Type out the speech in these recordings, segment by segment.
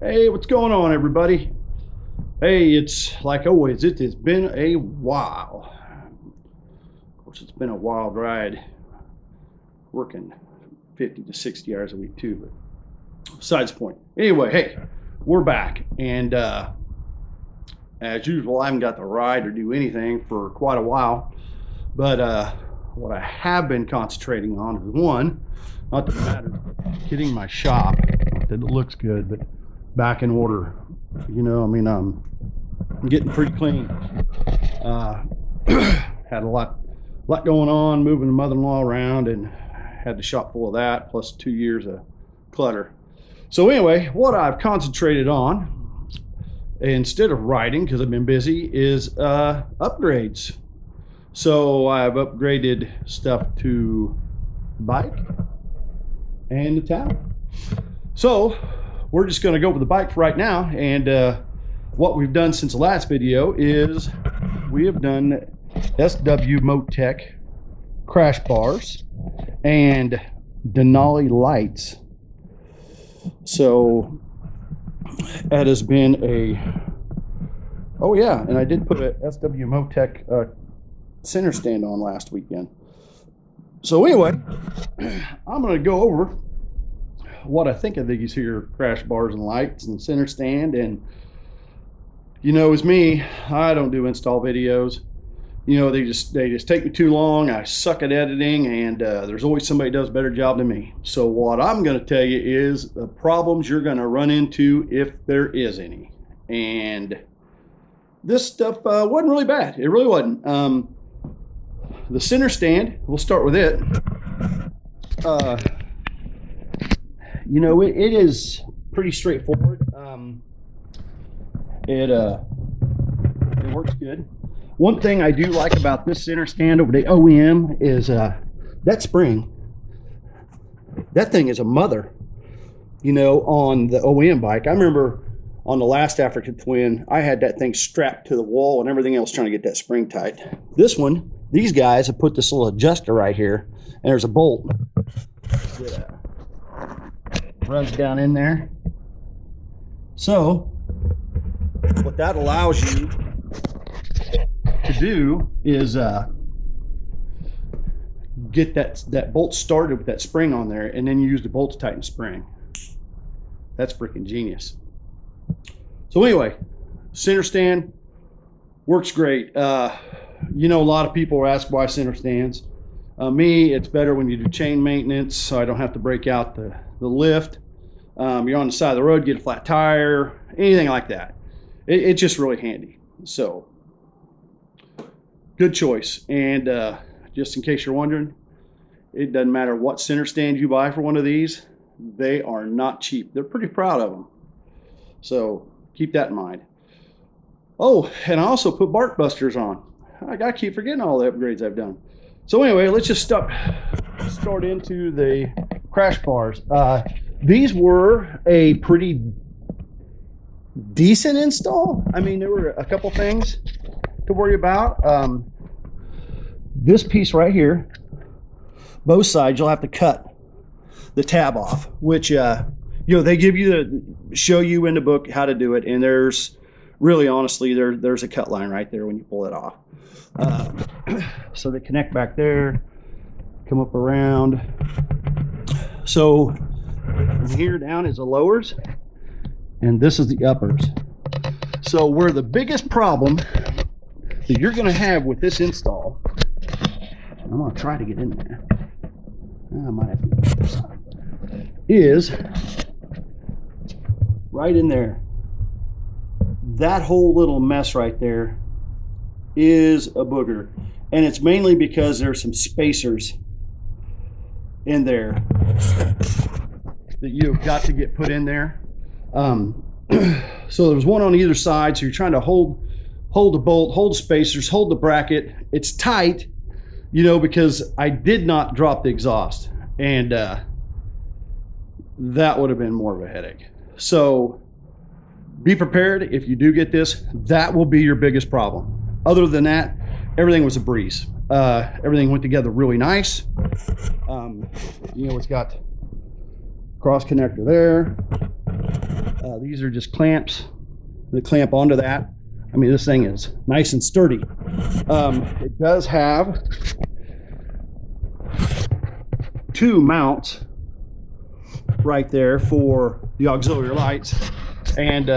Hey, what's going on, everybody? Hey, it's like always, it has been a while. Of course, it's been a wild ride working 50 to 60 hours a week, too, but besides the point. Anyway, hey, we're back. And as usual, I haven't got to ride or do anything for quite a while. But what I have been concentrating on is one, not the matter of getting my shop, that it looks good, but back in order. You know, I mean, I'm getting pretty clean. Had a lot going on, moving the mother-in-law around, and had the shop full of that, plus 2 years of clutter. So anyway, what I've concentrated on, instead of riding, because I've been busy, is upgrades. So I've upgraded stuff to bike and the tower. So we're just going to go over the bike right now, and what we've done since the last video is we have done SW Motec crash bars and Denali lights. So that has been oh yeah, and I did put a SW Motec center stand on last weekend. So anyway, I'm going to go over what I think of these here crash bars and lights and center stand. And you know, as me, I don't do install videos. You know, they just take me too long. I suck at editing, and there's always somebody who does a better job than me. So what I'm going to tell you is the problems you're going to run into, if there is any. And this stuff wasn't really bad. It really wasn't. The center stand, we'll start with it. You know, it is pretty straightforward. It works good. One thing I do like about this center stand over the OEM is that spring. That thing is a mother. You know, on the OEM bike, I remember on the last African Twin, I had that thing strapped to the wall and everything else trying to get that spring tight. This one, these guys have put this little adjuster right here, and there's a bolt that runs down in there. So what that allows you to do is get that bolt started with that spring on there, and then you use the bolt to tighten the spring. That's freaking genius. So anyway, center stand works great. You know, a lot of people ask why center stands. Me, it's better when you do chain maintenance, so I don't have to break out the lift. You're on the side of the road, get a flat tire, anything like that. It's just really handy. So good choice. And just in case you're wondering, it doesn't matter what center stand you buy for one of these, they are not cheap. They're pretty proud of them. So keep that in mind. Oh, and I also put bark busters on. I keep forgetting all the upgrades I've done. So anyway, let's just start into the crash bars. These were a pretty decent install. I mean, there were a couple things to worry about. This piece right here, both sides, you'll have to cut the tab off, which you know, they give you show you in the book how to do it, and there's really, honestly, there's a cut line right there when you pull it off. So they connect back there, come up around. So from here down is the lowers, and this is the uppers. So where the biggest problem that you're going to have with this install, I'm going to try to get in there. I might have to go to the other side. Is right in there. That whole little mess right there is a booger, and it's mainly because there's some spacers in there that you've got to get put in there. So there's one on either side, so you're trying to hold the bolt, hold the spacers, hold the bracket. It's tight, you know, because I did not drop the exhaust, and that would have been more of a headache. So be prepared. If you do get this, that will be your biggest problem. Other than that, everything was a breeze. Everything went together really nice. You know, it's got cross connector there. These are just clamps that clamp onto that. I mean, this thing is nice and sturdy. It does have 2 mounts right there for the auxiliary lights. And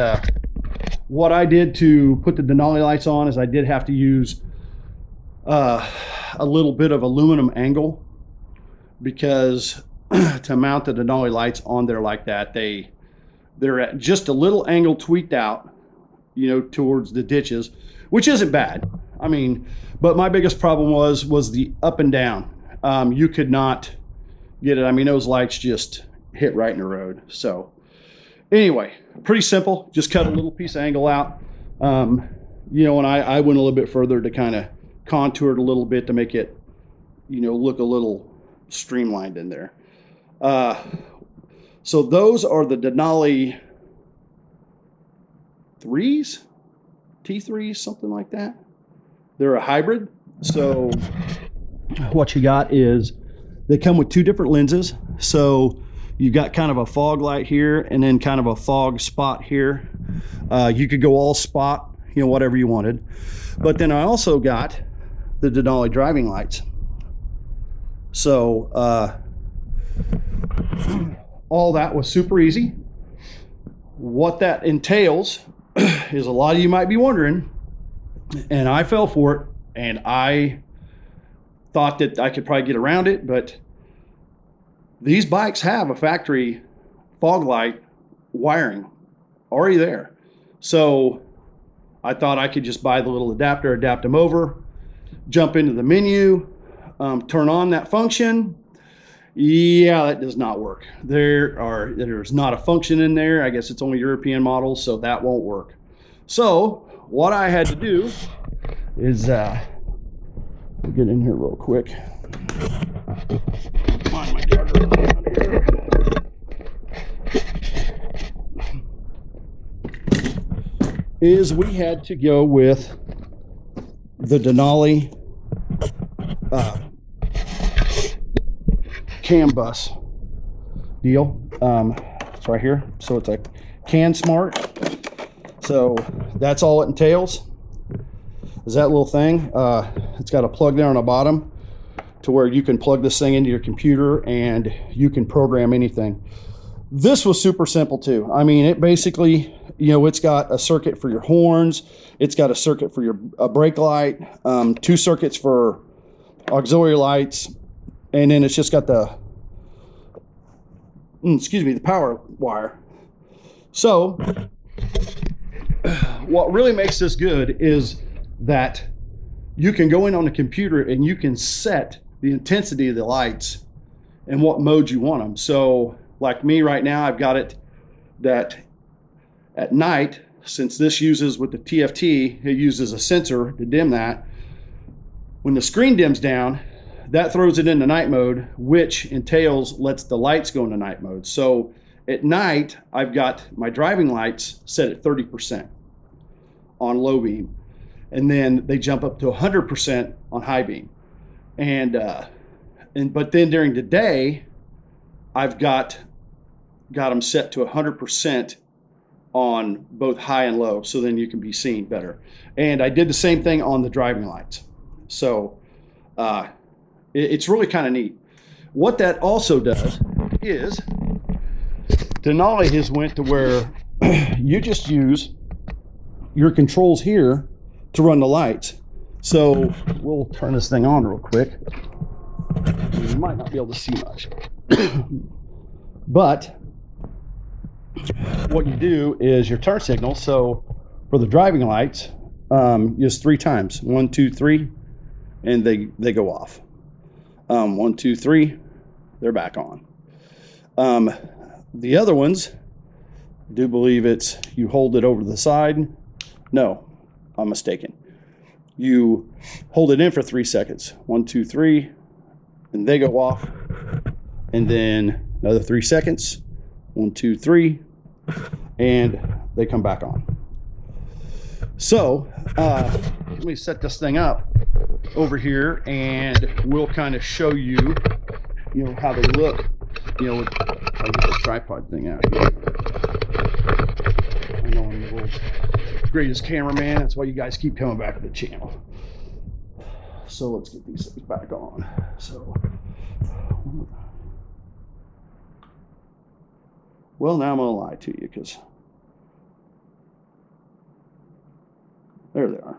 what I did to put the Denali lights on is I did have to use a little bit of aluminum angle, because to mount the Denali lights on there like that, they're at just a little angle tweaked out, you know, towards the ditches, which isn't bad. I mean, but my biggest problem was the up and down. You could not get it. I mean, those lights just hit right in the road. So anyway, pretty simple. Just cut a little piece of angle out. You know, and I went a little bit further to kind of contour it a little bit to make it, you know, look a little streamlined in there. So those are the Denali T3s, something like that. They're a hybrid. So what you got is they come with 2 different lenses. So you've got kind of a fog light here and then kind of a fog spot here. You could go all spot, you know, whatever you wanted. But then I also got the Denali driving lights. So all that was super easy. What that entails is, a lot of you might be wondering, and I fell for it, and I thought that I could probably get around it, but these bikes have a factory fog light wiring already there. So I thought I could just buy the little adapter, adapt them over, jump into the menu, turn on that function. Yeah, that does not work. There's not a function in there. I guess it's only European models, so that won't work. So what I had to do is get in here real quick. Find my garter down here. Is we had to go with the Denali CAN bus deal. It's right here. So it's a CAN Smart. So that's all it entails, is that little thing. It's got a plug there on the bottom to where you can plug this thing into your computer and you can program anything. This was super simple too. I mean, it basically, you know, it's got a circuit for your horns, it's got a circuit for your brake light, 2 circuits for auxiliary lights, and then it's just got the the power wire. So what really makes this good is that you can go in on the computer and you can set the intensity of the lights and what mode you want them. So like me right now, I've got it that at night, since this uses with the TFT, it uses a sensor to dim that. When the screen dims down, that throws it into night mode, which entails lets the lights go into night mode. So at night, I've got my driving lights set at 30% on low beam, and then they jump up to 100% on high beam. But then during the day, I've got them set to 100% on both high and low, so then you can be seen better. And I did the same thing on the driving lights. So it's really kind of neat. What that also does is Denali has went to where you just use your controls here to run the lights. So we'll turn this thing on real quick. You might not be able to see much. But what you do is your turn signal. So for the driving lights, just 3 times. 1, 2, 3, and they go off. 1, 2, 3, they're back on. The other ones, I do believe it's you hold it over to the side. No, I'm mistaken. You hold it in for 3 seconds. 1, 2, 3, and they go off. And then another 3 seconds. 1, 2, 3, and they come back on. So let me set this thing up over here, and we'll kind of show you, you know, how they look. You know, I'll get the tripod thing out here. greatest cameraman. That's why you guys keep coming back to the channel. So let's get these things back on. So, well, now I'm gonna lie to you because there they are.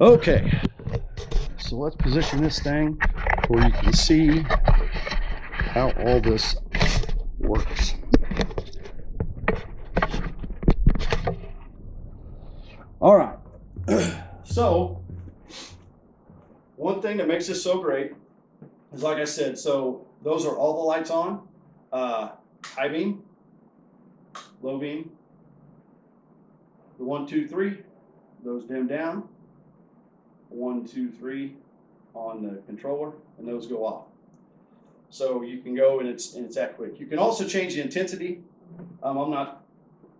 Okay, so let's position this thing where you can see how all this works. All right, so one thing that makes this so great is, like I said, so those are all the lights on, high beam, low beam, the 1, 2, 3, those dim down, 1, 2, 3 on the controller, and those go off. So you can go and it's that quick. You can also change the intensity. I'm not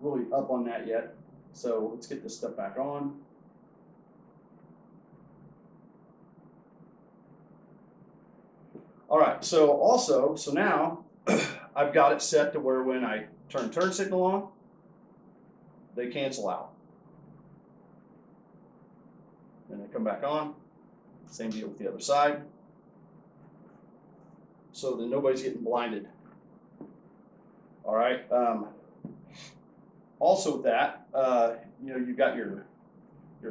really up on that yet. So let's get this stuff back on. All right, so now I've got it set to where when I turn signal on, they cancel out. And they come back on. Same deal with the other side. So that nobody's getting blinded. All right. Also with that, you know, you've got your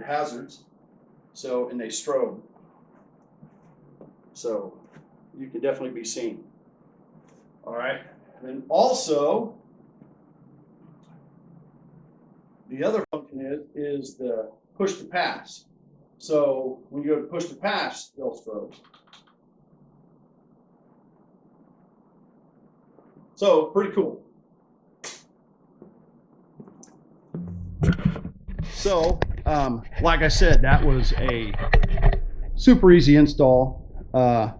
hazards. So, and they strobe. So you can definitely be seen. All right. And also, the other function is the push to pass. So when you go to push to pass, they'll strobe. So pretty cool. So like I said, that was a super easy install. A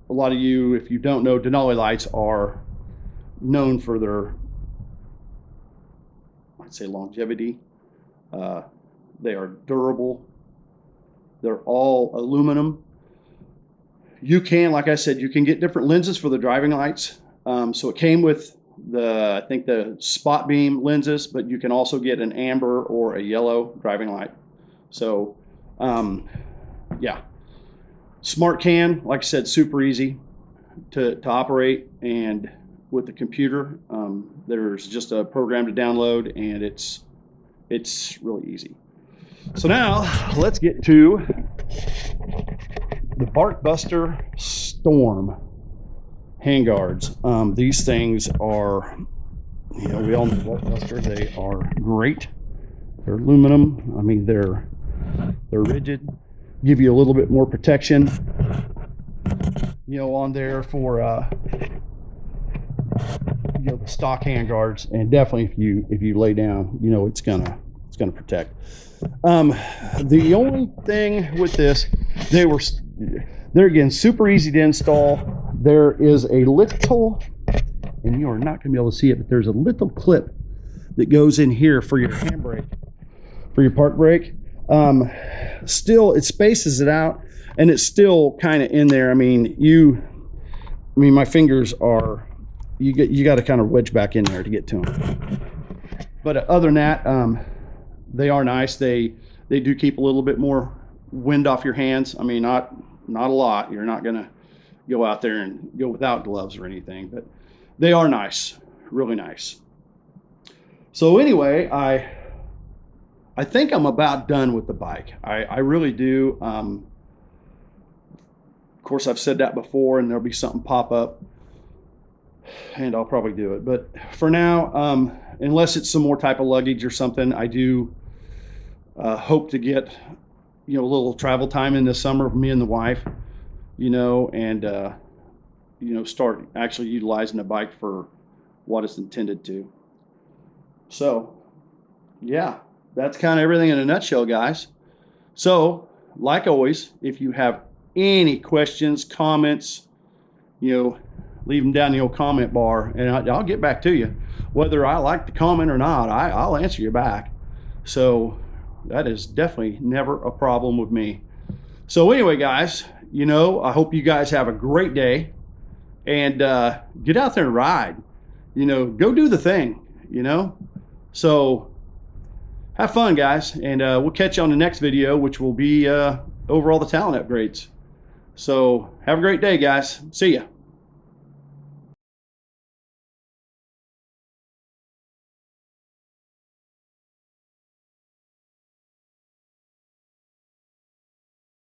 lot of you, if you don't know, Denali lights are known for their, I'd say, longevity. They are durable. They're all aluminum. You can, like I said, you can get different lenses for the driving lights. So it came with I think the spot beam lenses, but you can also get an amber or a yellow driving light. So, yeah. Smart can, like I said, super easy to operate, and with the computer, there's just a program to download, and it's really easy. So now let's get to the Barkbuster Storm handguards. These things are, you know, we all know Barkbuster. They are great. They're aluminum. I mean, they're rigid. Give you a little bit more protection, you know, on there for you know, the stock handguards, and definitely if you lay down, you know, it's gonna protect. The only thing with this, they're again super easy to install. There is a little, and you are not going to be able to see it, but there's a little clip that goes in here for your handbrake, for your park brake. Still, it spaces it out, and it's still kind of in there. I mean, my fingers are, you got to kind of wedge back in there to get to them. But other than that, they are nice. They do keep a little bit more wind off your hands. I mean, not a lot. You're not going to go out there and go without gloves or anything, but they are nice, really nice. So anyway, I think I'm about done with the bike. I really do. Of course, I've said that before, and there'll be something pop up, and I'll probably do it. But for now, unless it's some more type of luggage or something, I do hope to get, you know, a little travel time in the summer for me and the wife, you know, and you know, start actually utilizing the bike for what it's intended to. So yeah, that's kind of everything in a nutshell, guys. So like always, if you have any questions, comments, you know, leave them down in the old comment bar, and I'll get back to you. Whether I like the comment or not, I'll answer you back. So that is definitely never a problem with me. So anyway, guys, you know, I hope you guys have a great day, and get out there and ride. You know, go do the thing, you know. So have fun, guys, and we'll catch you on the next video, which will be over all the talent upgrades. So have a great day, guys. See ya.